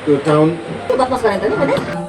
त्यो टाउन बदमास गरेँ त नि मैले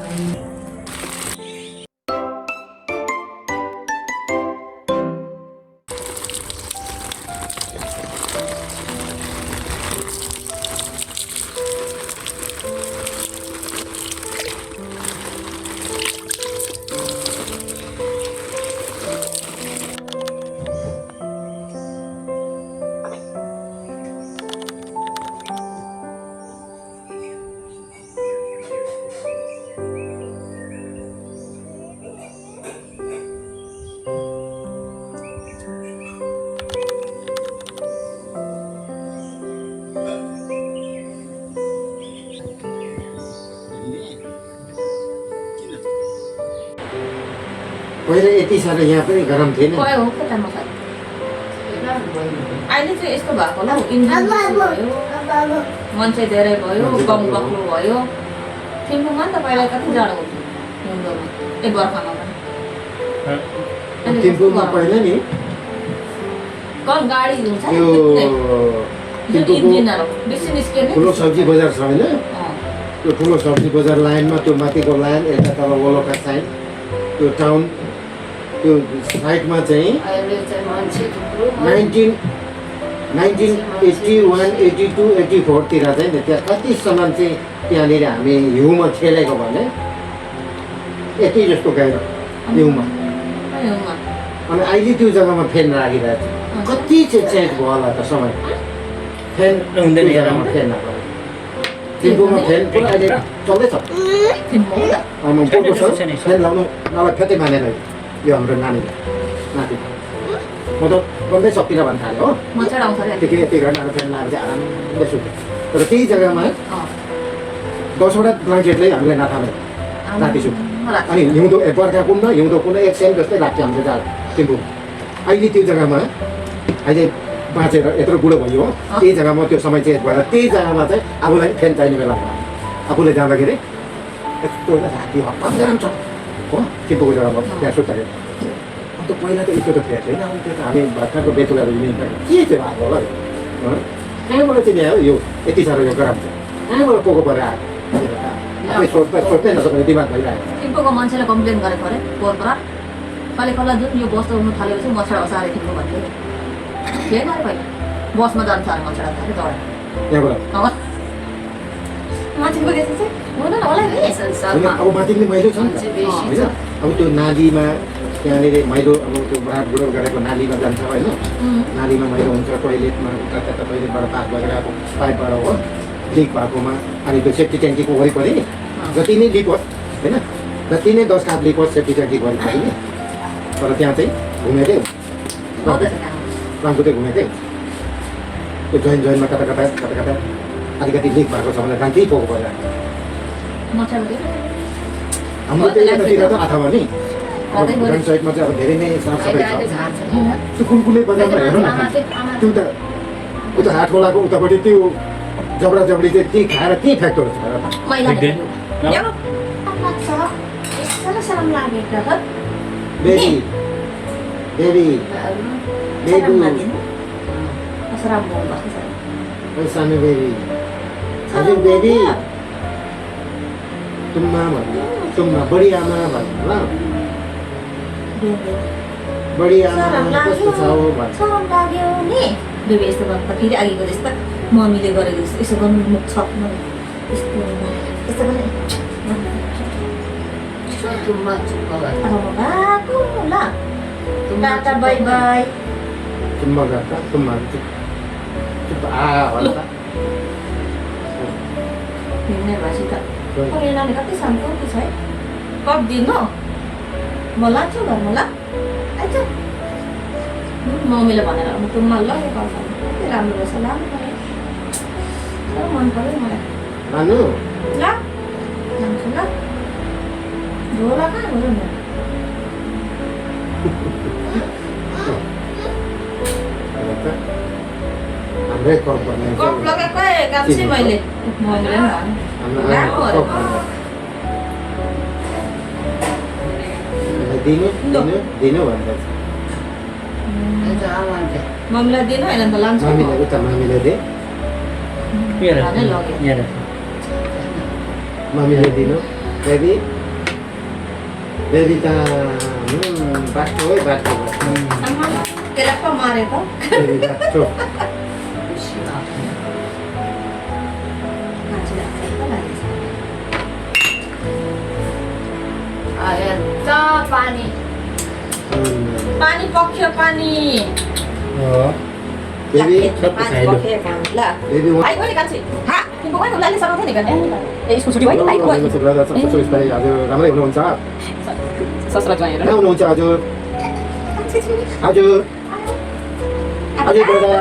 पहिले यति साह्रो यहाँ पनि गरम थिएन गयो हो केटामा त अहिले चाहिँ यस्तो भएको होला हौ इन्जिन भयो मान्छे धेरै भयो गाउँ बक्लो भयो थिम्पूमा नि त पहिला कति जाडो हुन्थ्यो हिउँदोमा ए बर्खामा पनि थिम्पूमा पहिला नि गाडी हुन्छ यो इन्जिनहरू बेसी निस्किने ठुलो सब्जी बजार छ होइन त्यो ठुलो सब्जी बजार लाइनमा त्यो माथिको लाइन यता तल वलोका साइड त्यो टाउन त्यो साइडमा चाहिँ 1981, 82, 84 तिर चाहिँ त्यहाँ कतिसम्म चाहिँ त्यहाँनिर हामी हिउँमा खेलेको भने यति जस्तो गएर हिउँमा अनि अहिले त्यो जग्गामा फ्यान राखिरहेको छ कति चाहिँ चेन्ज भयो होला त समय फ्यान हुँदैन जग्गामा फ्यान नभएर थिम्पूमा फ्यान पुरा अहिले चल्दैछ फ्यान लाउनु नलाई फ्यातै मानेर यो हाम्रो नानी म त बन्दै सक्दिनँ भन्नु थाल्यो हो त्यति घन्टाको फ्यान लगाएर चाहिँ आरामले सुत्यो तर त्यही जग्गामा 10वटा ब्ल्याङ्केटले हामीले नथाल्यो राति सुत्यो अनि हिउँदो बर्खा कुन हिउँदो कुन एक सेम जस्तै लाग्थ्यो हाम्रो जाडो थिम्पू अहिले त्यो जग्गामा अहिले बाँचेर यत्रो बुढो भयो हो त्यही जग्गामा त्यो समय चेन्ज भएर त्यही जग्गामा चाहिँ आफूलाई फ्यान चाहिने बेलामा आफूले जाँदाखेरि यस्तो राति हप्पा गरम छ हो थिम्पूको जग्गामा त्यहाँ सुत्दाखेरि अन्त पहिला त यस्तो त फ्यान छैन अब त्यो त हामी भर्खरको बेचुलाहरू के चाहिँ भएको होला कहाँबाट चाहिँ ल्यायो यो यति साह्रो यो गरम छ कहाँबाट पोको परेर आयो सोध्दै नसक्ने दिमाग भइरहेको थिम्पूको मान्छेले कम्प्लेन गरेको अरे पोहोरबाट कहिले कहिले जुन यो बस आउनु थालेपछि मच्छर बसाएर थिम्पू भन्थ्यो थिएन अरे पहिला बसमा जान्छ अरे मच्छर थाल्यो दौडा यहाँबाट मान्छेको देश चाहिँ हुँदैन होला नि संसारमा अब माथिले मैलो छ नि त होइन अब त्यो नालीमा त्यहाँनिर मैलो अब त्यो बाँडगुडो गरेको नालीमा जान्छ होइन नालीमा मैलो हुन्छ टोइलेटमा उता त्यता टोइलेटबाट पास भएर आएको पाइपबाट हो लिक भएकोमा अनि त्यो सेफ्टी ट्याङ्कीको वरिपरि जति नै लिक होस् होइन जति नै 10 काप लिक होस् सेफ्टी ट्याङ्कीको वरिपरि नि तर त्यहाँ चाहिँ घुमेकै रामकुटे घुमेकै त्यो जोइनमा कता कता अलिकति लिक भएको छ भने राम्रै पोको भएर हाम्रो त्यो यतातिर त अथवा नि भुटान साइडमा चाहिँ अब धेरै नै साफसफाइ छ त्यो कुनै बजारमा हेर्नु न त्यो त उता हाट खोलाको उतापट्टि त्यो जबडा जबडी चाहिँ त्यही खाएर त्यही फ्याक्टोरी छ बेबी बेबी बेबी सानो बेबी हजुर बेबी तुम्मा भन्नु तुम्मा बडी आमा भन्नु ल बडी आमा कस्तो छ हो भन्नु बेबी यस्तो गर्नु त फेरि अघिको जस्तो मम्मीले गरेको जस्तो यसो गर्नु मुख छप्नु यस्तो ल टाटा बाई बाई तुम्मा गर्दा तुम्मा चुप भन्छ हिँड्ने भएपछि त यो नानी कति शान्त छ है कप दिनु म लान्छु घरमा ल आइज मम्मीले भनेर म तुम्मा ल कति राम्रो रहेछ लानु पऱ्यो मन पऱ्यो मलाई लानु ल लान्छु ल झोला कहाँ गयो नि हाम्रै कप बनाएको कप लगाएको गाम्छे मैले मम्मीले पनि दिनु भन्दा मम्मीलाई दिनु होइन त लान्छु मामिले उता मामिले दे मम्मीले दिनु बेबी बेबी त बाटो है बाटो आमा, त्यसलाई पो मारे त बेबी बाटो खुसी भएको मान्छेले आफै पो लागेछ। यता पानी पानी पक्यो पानी बेबी पानी पक्यो पानी ल बेबी भाइ पनि कान्छी हा तिम्रो पनि उसले सघाउँथ्यो नि गर्ने ए स्कुल छुट्टी भयो भाइको हजुर राम्रै हुनुहुन्छ ससुरा ज्वाइँहरू कहाँ हुनुहुन्छ हजुर हजुर हजुर दादा